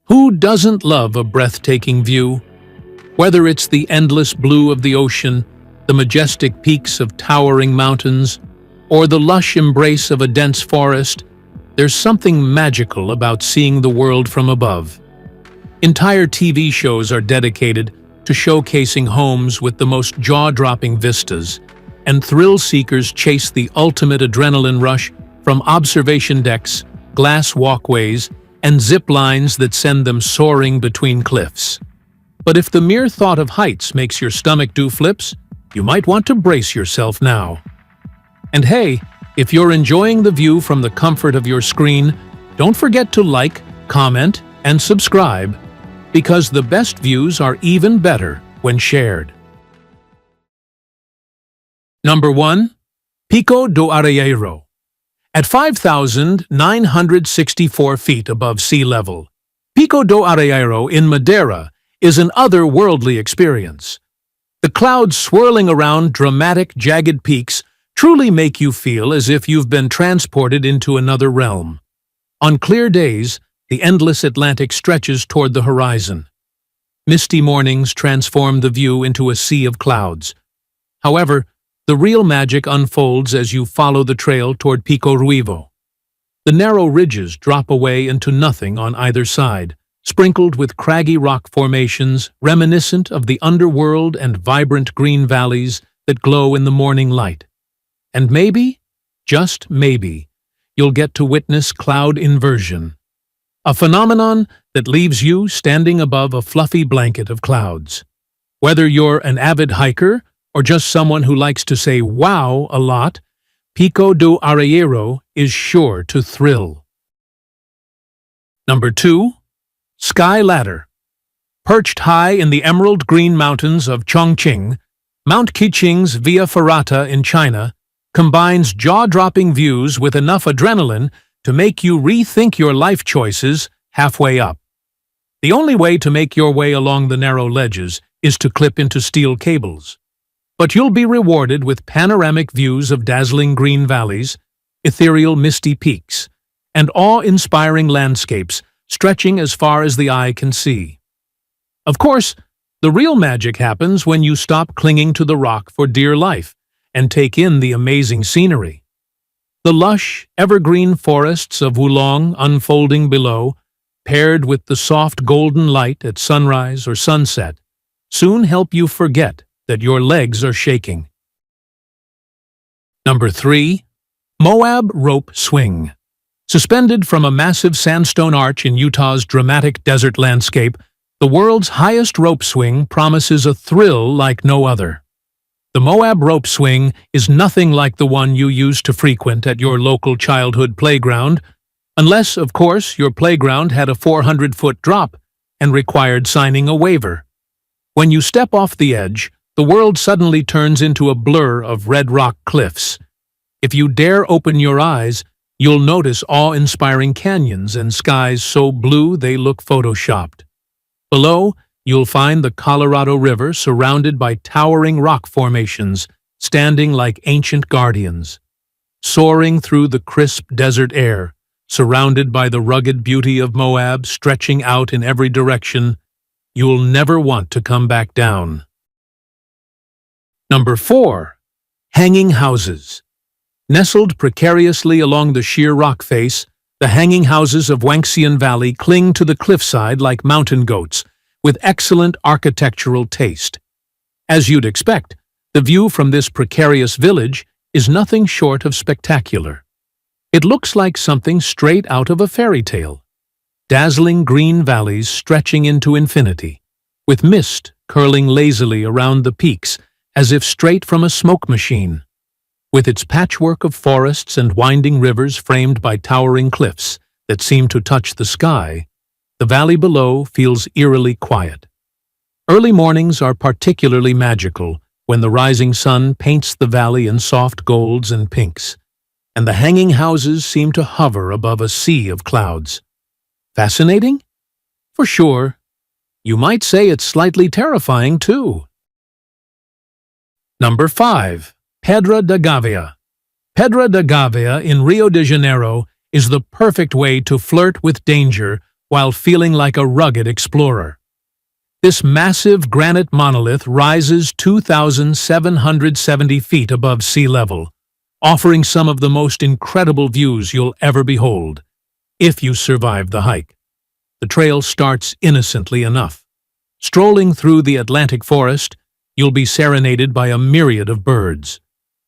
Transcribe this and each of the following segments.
Who doesn't love a breathtaking view? Whether it's the endless blue of the ocean, the majestic peaks of towering mountains, or the lush embrace of a dense forest, there's something magical about seeing the world from above. Entire TV shows are dedicated to showcasing homes with the most jaw-dropping vistas, and thrill-seekers chase the ultimate adrenaline rush from observation decks, glass walkways, and zip lines that send them soaring between cliffs. But if the mere thought of heights makes your stomach do flips, you might want to brace yourself now. And hey, if you're enjoying the view from the comfort of your screen, don't forget to like, comment, and subscribe, because the best views are even better when shared. Number 1. Pico Doierro. At 5,964 feet above sea level, Pico Doierro in Madeira is an otherworldly experience. The clouds swirling around dramatic, jagged peaks truly make you feel as if you've been transported into another realm. On clear days, the endless Atlantic stretches toward the horizon. Misty mornings transform the view into a sea of clouds. However, the real magic unfolds as you follow the trail toward Pico Doierro. The narrow ridges drop away into nothing on either side, sprinkled with craggy rock formations reminiscent of the underworld and vibrant green valleys that glow in the morning light. And maybe, just maybe, you'll get to witness cloud inversion, a phenomenon that leaves you standing above a fluffy blanket of clouds. Whether you're an avid hiker or just someone who likes to say wow a lot, Pico Doierro is sure to thrill. Number 2. Sky Ladder. Perched high in the emerald green mountains of Chongqing, Mount Qing's Via Ferrata in China combines jaw-dropping views with enough adrenaline to make you rethink your life choices halfway up. The only way to make your way along the narrow ledges is to clip into steel cables. But you'll be rewarded with panoramic views of dazzling green valleys, ethereal misty peaks, and awe-inspiring landscapes stretching as far as the eye can see. Of course, the real magic happens when you stop clinging to the rock for dear life and take in the amazing scenery. The lush, evergreen forests of Wulong unfolding below, paired with the soft golden light at sunrise or sunset, soon help you forget that your legs are shaking. Number 3. Moab Rope Swing. Suspended from a massive sandstone arch in Utah's dramatic desert landscape, the world's highest rope swing promises a thrill like no other. The Moab Rope Swing is nothing like the one you used to frequent at your local childhood playground, unless, of course, your playground had a 400-foot drop and required signing a waiver. When you step off the edge, the world suddenly turns into a blur of red rock cliffs. If you dare open your eyes, you'll notice awe-inspiring canyons and skies so blue they look photoshopped. Below, you'll find the Colorado River surrounded by towering rock formations, standing like ancient guardians. Soaring through the crisp desert air, surrounded by the rugged beauty of Moab stretching out in every direction, you'll never want to come back down. Number 4. Hanging Houses. Nestled precariously along the sheer rock face, the hanging houses of Wangxian Valley cling to the cliffside like mountain goats, with excellent architectural taste. As you'd expect, the view from this precarious village is nothing short of spectacular. It looks like something straight out of a fairy tale. Dazzling green valleys stretching into infinity, with mist curling lazily around the peaks as if straight from a smoke machine. With its patchwork of forests and winding rivers framed by towering cliffs that seem to touch the sky, the valley below feels eerily quiet. Early mornings are particularly magical when the rising sun paints the valley in soft golds and pinks, and the hanging houses seem to hover above a sea of clouds. Fascinating? For sure. You might say it's slightly terrifying, too. Number 5. Pedra Davia. Pedra Davia in Rio de Janeiro is the perfect way to flirt with danger while feeling like a rugged explorer. This massive granite monolith rises 2,770 feet above sea level, offering some of the most incredible views you'll ever behold, if you survive the hike. The trail starts innocently enough. Strolling through the Atlantic forest, you'll be serenaded by a myriad of birds.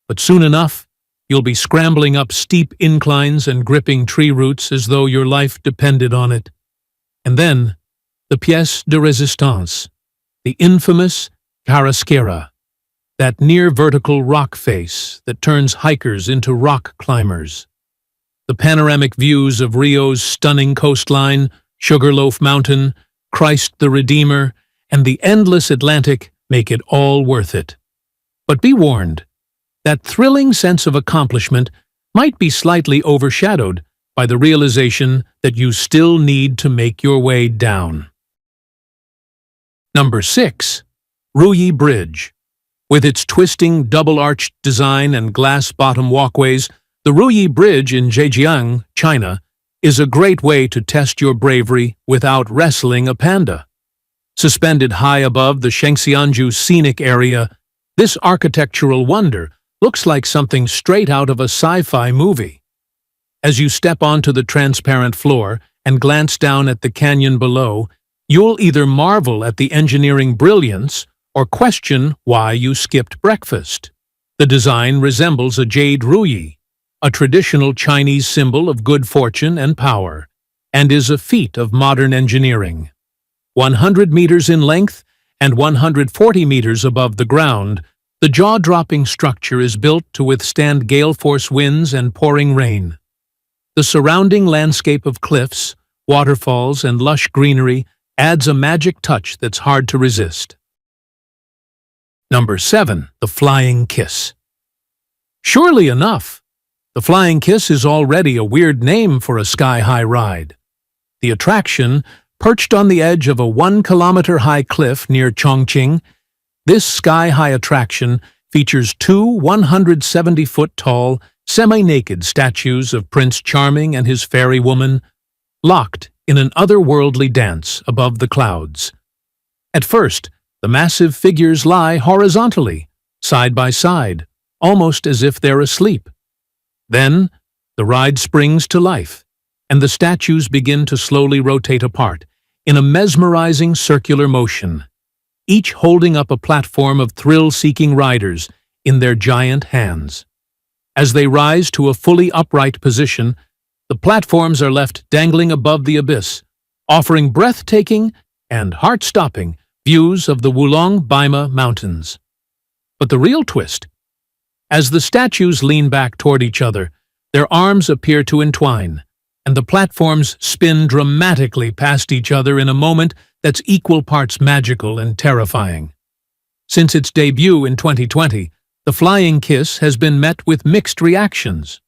But soon enough, you'll be scrambling up steep inclines and gripping tree roots as though your life depended on it. And then, the pièce de résistance, the infamous carrasquera, that near-vertical rock face that turns hikers into rock climbers. The panoramic views of Rio's stunning coastline, Sugarloaf Mountain, Christ the Redeemer, and the endless Atlantic make it all worth it. But be warned, that thrilling sense of accomplishment might be slightly overshadowed by the realization that you still need to make your way down. Number 6. Ruyi Bridge. With its twisting double-arched design and glass-bottom walkways, the Ruyi Bridge in Zhejiang, China, is a great way to test your bravery without wrestling a panda. Suspended high above the Shengxianju scenic area, this architectural wonder looks like something straight out of a sci-fi movie. As you step onto the transparent floor and glance down at the canyon below, you'll either marvel at the engineering brilliance or question why you skipped breakfast. The design resembles a jade ruyi, a traditional Chinese symbol of good fortune and power, and is a feat of modern engineering. 100 meters in length and 140 meters above the ground, the jaw-dropping structure is built to withstand gale-force winds and pouring rain. The surrounding landscape of cliffs, waterfalls, and lush greenery adds a magic touch that's hard to resist. Number 7. The Flying Kiss. Surely enough, the Flying Kiss is already a weird name for a sky-high ride. The attraction, perched on the edge of a 1-kilometer-high cliff near Chongqing, this sky-high attraction features two 170-foot-tall, semi-naked statues of Prince Charming and his fairy woman, locked in an otherworldly dance above the clouds. At first, the massive figures lie horizontally, side by side, almost as if they're asleep. Then, the ride springs to life, and the statues begin to slowly rotate apart, in a mesmerizing circular motion, each holding up a platform of thrill-seeking riders in their giant hands. As they rise to a fully upright position, the platforms are left dangling above the abyss, offering breathtaking and heart-stopping views of the Wulong Baima Mountains. But the real twist, as the statues lean back toward each other, their arms appear to entwine, and the platforms spin dramatically past each other in a moment that's equal parts magical and terrifying. Since its debut in 2020, the Flying Kiss has been met with mixed reactions.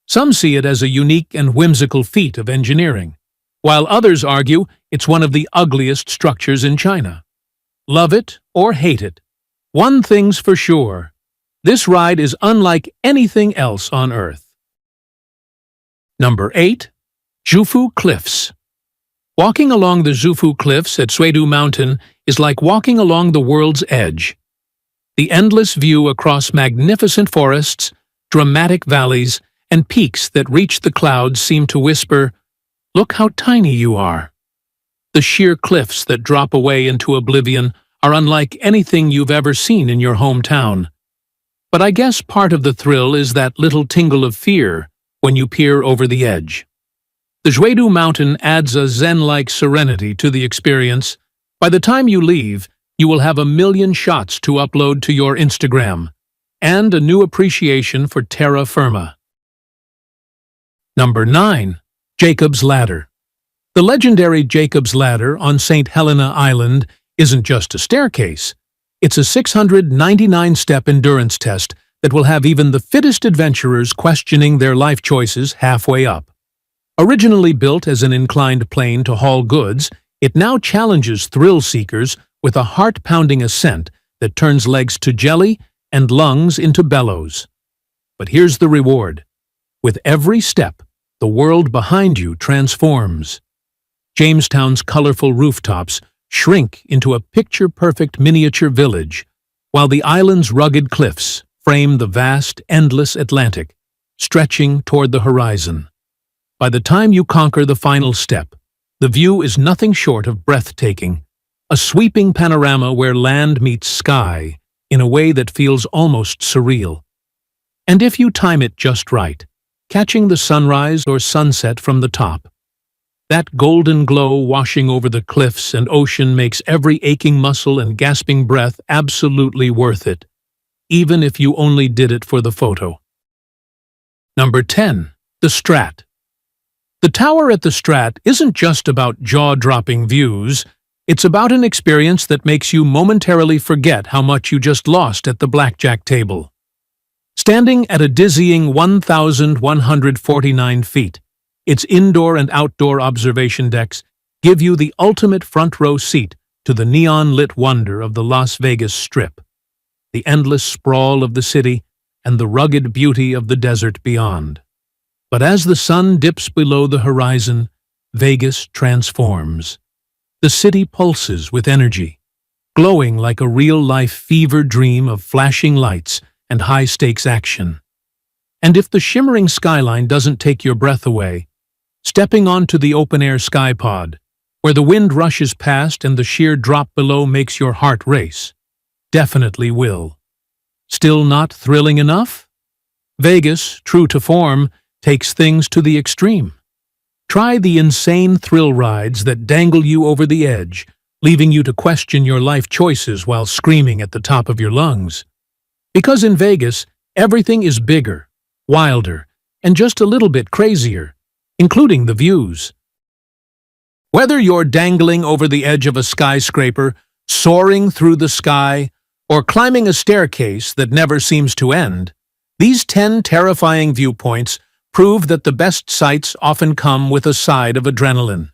Some see it as a unique and whimsical feat of engineering, while others argue it's one of the ugliest structures in China. Love it or hate it, one thing's for sure: this ride is unlike anything else on Earth. Number 8. Xufu Cliffs. Walking along the Zufu Cliffs at Xuedu Mountain is like walking along the world's edge. The endless view across magnificent forests, dramatic valleys, and peaks that reach the clouds seem to whisper, "Look how tiny you are." The sheer cliffs that drop away into oblivion are unlike anything you've ever seen in your hometown. But I guess part of the thrill is that little tingle of fear when you peer over the edge. The Xuedu Mountain adds a zen-like serenity to the experience. By the time you leave, you will have a million shots to upload to your Instagram, and a new appreciation for terra firma. Number 9. Jacob's Ladder. The legendary Jacob's Ladder on St. Helena Island isn't just a staircase. It's a 699-step endurance test that will have even the fittest adventurers questioning their life choices halfway up. Originally built as an inclined plane to haul goods, it now challenges thrill-seekers with a heart-pounding ascent that turns legs to jelly and lungs into bellows. But here's the reward. With every step, the world behind you transforms. Jamestown's colorful rooftops shrink into a picture-perfect miniature village, while the island's rugged cliffs frame the vast, endless Atlantic, stretching toward the horizon. By the time you conquer the final step, the view is nothing short of breathtaking, a sweeping panorama where land meets sky in a way that feels almost surreal. And if you time it just right, catching the sunrise or sunset from the top, that golden glow washing over the cliffs and ocean makes every aching muscle and gasping breath absolutely worth it, even if you only did it for the photo. Number 10. The Strat. The tower at the Strat isn't just about jaw-dropping views, it's about an experience that makes you momentarily forget how much you just lost at the blackjack table. Standing at a dizzying 1,149 feet, its indoor and outdoor observation decks give you the ultimate front-row seat to the neon-lit wonder of the Las Vegas Strip, the endless sprawl of the city, and the rugged beauty of the desert beyond. But as the sun dips below the horizon, Vegas transforms. The city pulses with energy, glowing like a real-life fever dream of flashing lights and high-stakes action. And if the shimmering skyline doesn't take your breath away, stepping onto the open-air skypod, where the wind rushes past and the sheer drop below makes your heart race, definitely will. Still not thrilling enough? Vegas, true to form, takes things to the extreme. Try the insane thrill rides that dangle you over the edge, leaving you to question your life choices while screaming at the top of your lungs. Because in Vegas, everything is bigger, wilder, and just a little bit crazier, including the views. Whether you're dangling over the edge of a skyscraper, soaring through the sky, or climbing a staircase that never seems to end, these 10 terrifying viewpoints prove that the best sights often come with a side of adrenaline.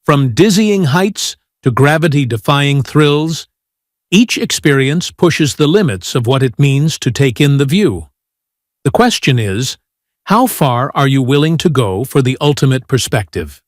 From dizzying heights to gravity-defying thrills, each experience pushes the limits of what it means to take in the view. The question is, how far are you willing to go for the ultimate perspective?